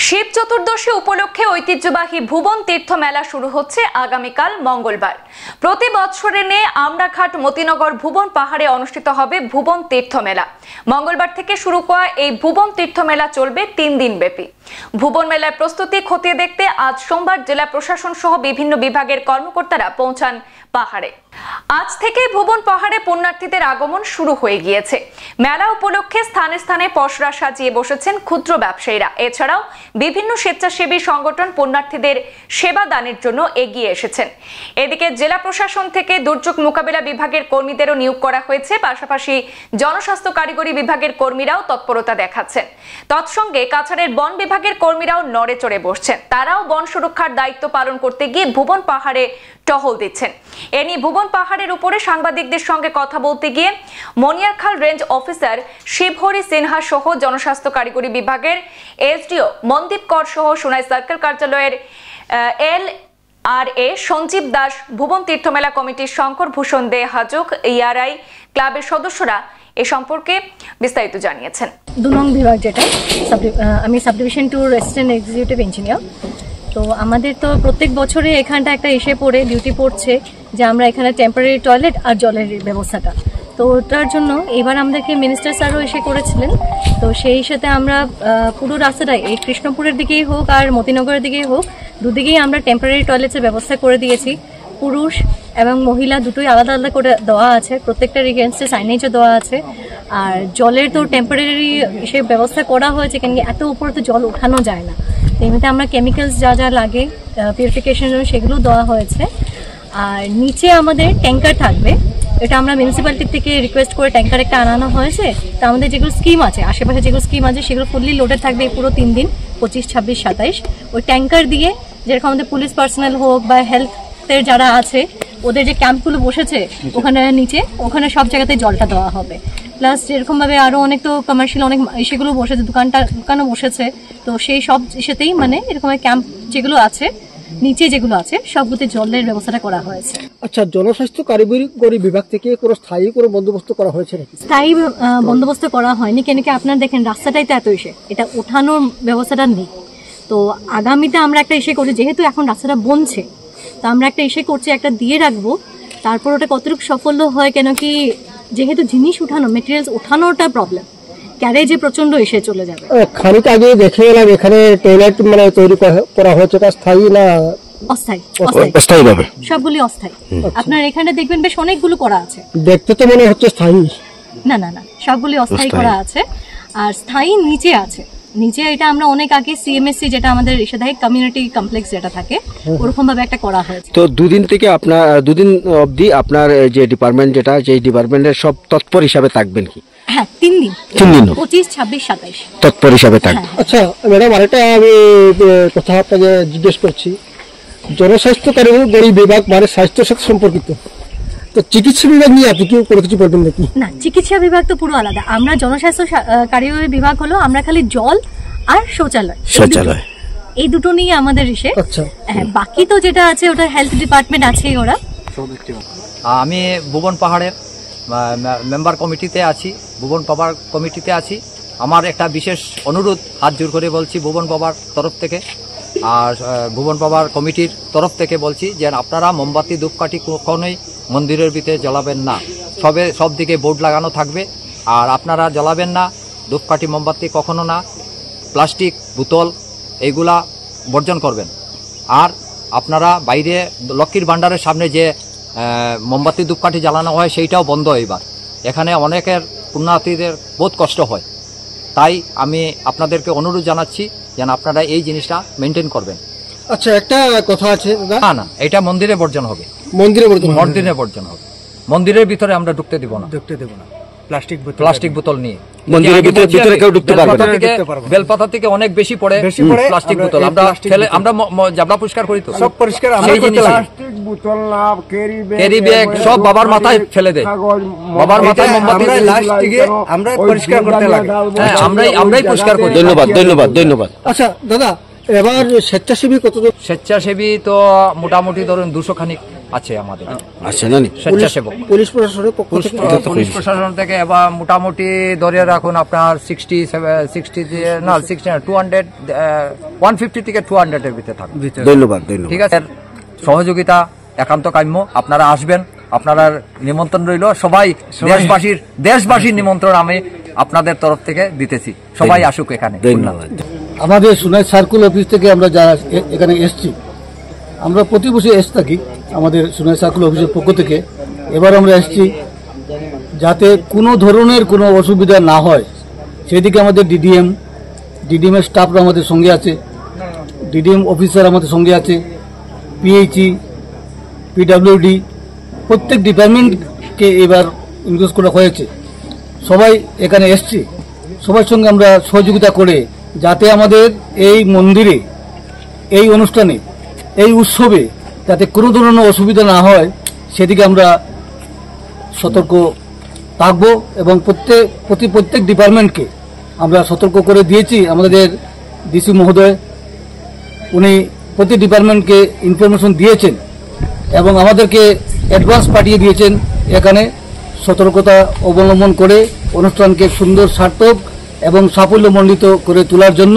শিব চতুর্দশী উপলক্ষে ঐতিহ্যবাহী ভুবন তীর্থ মেলা শুরু হচ্ছে আগামীকাল মঙ্গলবার। প্রতি বছরের ন্যায় আমরাঘাট মতিনগর ভুবন পাহাড়ে অনুষ্ঠিত হবে ভুবন তীর্থ মেলা। মঙ্গলবার থেকে শুরু হওয়া এই ভুবন তীর্থ মেলা চলবে 3 দিন ব্যাপী। ভুবন মেলার প্রস্তুতি খতিয়ে দেখতে আজ সোমবার জেলা প্রশাসন সহ বিভিন্ন বিভাগের কর্মকর্তারা পৌঁছান পাহাড়ে। আজ থেকে ভুবন পাহাড়ে পুণ্যার্থীদের আগমন শুরু হয়ে গিয়েছে। মেলা উপলক্ষে স্থানে স্থানে পসরা সাজিয়ে বসেছেন ক্ষুদ্র ব্যবসায়ীরা। এছাড়াও বিভিন্ন স্বেচ্ছাসেবী সংগঠন পুণ্যার্থীদের সেবা দানের জন্য এগিয়ে এসেছেন। এদিকে জেলা প্রশাসন থেকে দুর্যোগ মোকাবিলা বিভাগের কর্মীদেরও নিয়োগ করা হয়েছে। পাশাপাশি জনস্বাস্থ্য কারিগরি বিভাগের কর্মীরাও তৎপরতা দেখাচ্ছেন। তৎসঙ্গে কাছাড়ের বন বিভাগের কর্মীরাও নড়ে চড়ে বসছেন। তারাও বন সুরক্ষার দায়িত্ব পালন করতে গিয়ে ভুবন পাহাড়ে টহল দিচ্ছেন। এ নিয়ে ভুবন পাহাড়ের উপরে সাংবাদিকদের সঙ্গে কথা বলতে গিয়ে মনিয়ারখাল রেঞ্জ অফিসার শিবহরি সিনহা সহ জনস্বাস্থ্য কারিগরি বিভাগের এসডিও মনদীপ কর সহ সোনাই সার্কেল কার্যালয়ের LRA সঞ্জীব দাস, ভুবন তীর্থমেলা কমিটির শঙ্কর ভূষণ দে হাজুক, ইয়ারাই ক্লাবের সদস্যরা এ সম্পর্কে বিস্তারিত জানিয়েছেন। 2 নং বিভাগ যেটা আমি সাবডিভিশন 2 রেসিডেন্ট এক্সিকিউটিভ ইঞ্জিনিয়ার। তো আমাদের তো প্রত্যেক বছরে এখানটা একটা এসে পড়ে ডিউটি পড়ছে যে আমরা এখানে টেম্পোরারি টয়লেট আর জলের ব্যবস্থাটা, তো ওটার জন্য এবার আমাদেরকে মিনিস্টার স্যারও এসে করেছিলেন। তো সেই সাথে আমরা পুরো রাস্তাটাই এই কৃষ্ণপুরের দিকেই হোক আর মতিনগরের দিকেই হোক, দুদিকেই আমরা টেম্পোরারি টয়লেটের ব্যবস্থা করে দিয়েছি। পুরুষ এবং মহিলা দুটোই আলাদা আলাদা করে দেওয়া আছে, প্রত্যেকটার এগেনস্টে সাইনেজও দেওয়া আছে। আর জলের তো টেম্পোরারি সে ব্যবস্থা করা হয়েছে, কেন কি এত উপরে তো জল ওঠানো যায় না। তো এমনিতে আমরা কেমিক্যালস যা যা লাগে পিউরিফিকেশনের জন্য সেগুলো দেওয়া হয়েছে। আর নিচে আমাদের ট্যাঙ্কার থাকবে, এটা আমরা মিউনিসিপ্যালিটি থেকে রিকোয়েস্ট করে ট্যাঙ্কার একটা আনানো হয়েছে। তো আমাদের যেগুলো স্কিম আছে, আশেপাশে যেগুলো স্কিম আছে সেগুলো ফুললি লোডেড থাকবে পুরো 3 দিন, 25, 26, 27। ওই ট্যাঙ্কার দিয়ে যেরকম আমাদের পুলিশ পার্সোনাল হোক বা হেলথের যারা আছে ওদের যে ক্যাম্পগুলো বসেছে ওখানে নিচে, ওখানে সব জায়গাতে জলটা দেওয়া হবে। প্লাস যেরকমভাবে আরও অনেক তো কমার্শিয়াল অনেক সেগুলো বসেছে, দোকানও বসেছে। তো সেই সব সাথেই মানে এরকম ক্যাম্প যেগুলো আছে নিচে যেগুলো আছে সবগুলোতে জলের ব্যবস্থাটা করা হয়েছে। আচ্ছা, জনস্বাস্থ্য কারিগরি বিভাগ থেকে কোনো স্থায়ী কোনো বন্দোবস্ত করা হয়েছে নাকি? স্থায়ী বন্দোবস্ত করা হয়নি, কেন কি আপনারা দেখেন রাস্তাটাই তো এত এসে এটা ওঠানোর ব্যবস্থাটা নেই। তো আগামীতে আমরা একটা এসে করছি, যেহেতু এখন রাস্তাটা বনছে, তো আমরা একটা এসে করছি, একটা দিয়ে রাখবো। তারপর ওটা কতটুকু সফল হয়, কেন কি যেহেতু জিনিস উঠানো মেটেরিয়ালস ওঠানোটা প্রবলেম, ক্যারেজে প্রচন্ড এসে চলে যাবে। খানিক আগে দেখে এলাম এখানে টয়লেট মানে তৈরি করা হয়েছে, এটা স্থায়ী না অস্থায়ী? অস্থায়ী ভাবে সবগুলি অস্থায়ী। আপনার এখানে দেখবেন বেশ অনেকগুলো করা আছে, দেখতে তো মনে হচ্ছে স্থায়ী। না না না, সবগুলি অস্থায়ী করা আছে। আর স্থায়ী নিচে আছে, নিচে এটা আমরা অনেক আগে CMSC যেটা আমাদের ইশাদাই কমিউনিটি কমপ্লেক্স যেটা থাকে ওরকম ভাবে একটা করা হয়েছে। তো 2 দিন থেকে আপনার 2 দিন অবধি আপনার যে ডিপার্টমেন্ট যেটা সেই ডিপার্টমেন্টের সব তৎপর হিসাবে থাকবেন কি? হ্যাঁ, 3 দিন 25, 26, 27 তৎপর হিসাবে থাকবেন। আচ্ছা ম্যাডাম, আরেকটা আমি কথা আপনাকে জিজ্ঞেস করছি, জনস্বাস্থ্য কারিগরি বিভাগ মানে স্বাস্থ্যের সাথে সম্পর্কিত, তো চিকিৎসা বিভাগ নিয়ে আপনি কি কোনো কিছু বলবেন নাকি? না, চিকিৎসা বিভাগ তো পুরো আলাদা। আমরা জনস্বাস্থ্য কারিগরি বিভাগ হলো আমরা খালি জল আর শৌচালয় এই দুটো নিয়ে আমাদের এসে। আচ্ছা, হ্যাঁ, বাকি তো যেটা আছে ওটা হেলথ ডিপার্টমেন্ট আছে। ওরা আমি ভুবন পাহাড়ের মেম্বার কমিটিতে আছি, ভুবন পাহাড় কমিটিতে আছি। আমার একটা বিশেষ অনুরোধ হাত জোর করে বলছি ভুবন পাহাড় তরফ থেকে আর ভুবন পাহাড় কমিটির তরফ থেকে বলছি যে আপনারা মোমবাতি ধূপকাঠি কখনোই মন্দিরের ভিতরে জ্বালাবেন না। সব দিকে বোর্ড লাগানো থাকবে, আর আপনারা জ্বালাবেন না ধূপকাঠি মোমবাতি কখনো না। প্লাস্টিক বোতল এইগুলা বর্জন করবেন। আর আপনারা বাইরে লক্ষ্মীর ভাণ্ডারের সামনে যে মোমবাতি ধূপকাঠি জ্বালানো হয় সেইটাও বন্ধ। এবার এখানে অনেকের পুণ্যার্থীদের বহুত কষ্ট হয়, তাই আমি আপনাদেরকে অনুরোধ জানাচ্ছি যেন আপনারা এই জিনিসটা মেনটেন করবেন। আচ্ছা, একটা কথা আছে দাদা। না, এটা মন্দিরে বর্জন হবে। মন্দিরে বর্জন হবে। মন্দিরের ভিতরে আমরা ঢুকতে দেব না। প্লাস্টিক বোতল নিয়ে মন্দিরের ভিতরে কেউ ঢুকতে পারবে না। বেলপাতা থেকে অনেক বেশি পড়ে প্লাস্টিক বোতল। আমরা জাবলা পরিষ্কার করি, তো সব পরিষ্কার প্লাস্টিক বোতল না, ক্যারি ব্যাগ সব বাবার মাথায় ফেলে দেয়। বাবার মাথায় মোমবাতি আমরা পরিষ্কার করতে লাগে। হ্যাঁ, আমরাই পরিষ্কার করি। ধন্যবাদ। আচ্ছা দাদা, এবার স্বেচ্ছাসেবী কতজন? স্বেচ্ছাসেবী তো মোটামুটি ধরুন 200 খানিক। আছে আমাদের আচ্ছা জানি স্বেচ্ছাসেবক। পুলিশ প্রশাসনের পক্ষ থেকে পুলিশ প্রশাসন থেকে এবার মোটামুটি ধরে রাখুন আপনার 150 থেকে 200 এর ভিতরে থাকবে। ধন্যবাদ ঠিক আছে, সহযোগিতা একান্ত কাম্য। আপনারা আসবেন, আপনারা নিমন্ত্রণ রইল। সবাই দেশবাসীর নিমন্ত্রণ আমি আপনাদের তরফ থেকে দিতেছি। সবাই আসুক এখানে। ধন্যবাদ। আমাদের সোনাই সার্কুল অফিস থেকে আমরা যারা এখানে এসছি, আমরা প্রতি বছর এসে থাকি আমাদের সোনাই সার্কুল অফিসের পক্ষ থেকে। এবার আমরা এসছি যাতে কোনো ধরনের কোনো অসুবিধা না হয় সেদিকে আমাদের ডিডিএম এর স্টাফরা আমাদের সঙ্গে আছে, ডিডিএম অফিসার আমাদের সঙ্গে আছে, পিএইচই, পিডব্লিউডি, প্রত্যেক ডিপার্টমেন্টকে এবার ইনক্লুড করা হয়েছে। সবাই এখানে এসছে, সবার সঙ্গে আমরা সহযোগিতা করে যাতে আমাদের এই মন্দিরে, এই অনুষ্ঠানে, এই উৎসবে যাতে কোনো ধরনের অসুবিধা না হয় সেদিকে আমরা সতর্ক থাকব এবং প্রত্যেক ডিপার্টমেন্টকে আমরা সতর্ক করে দিয়েছি। আমাদের ডিসি মহোদয় উনি প্রতি ডিপার্টমেন্টকে ইনফরমেশন দিয়েছেন এবং আমাদেরকে অ্যাডভান্স পাঠিয়ে দিয়েছেন এখানে সতর্কতা অবলম্বন করে অনুষ্ঠানকে সুন্দর, সার্থক এবং সাফল্যমণ্ডিত করে তোলার জন্য।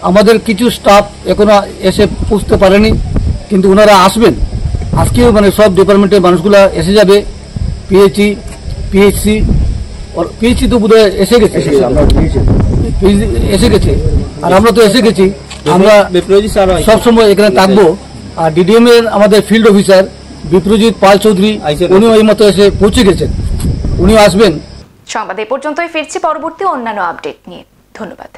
আমাদের কিছু স্টাফ এখনো এসে পৌঁছতে পারেনি, কিন্তু ওনারা আসবেন। আজকেও মানে সব ডিপার্টমেন্টের মানুষগুলা এসে যাবে। পিএইচসি তো বোধহয় এসে গেছে, আর আমরা তো এসে গেছি। আমরা সবসময় এখানে থাকবো। আর ডিডিএম এর আমাদের ফিল্ড অফিসার বিপ্রজিৎ পাল চৌধুরী, উনিও এই মতো এসে পৌঁছে গেছেন, উনিও আসবেন। সংবাদ এই পর্যন্তই। ফিরছি পরবর্তী অন্যান্য আপডেট নিয়ে। ধন্যবাদ।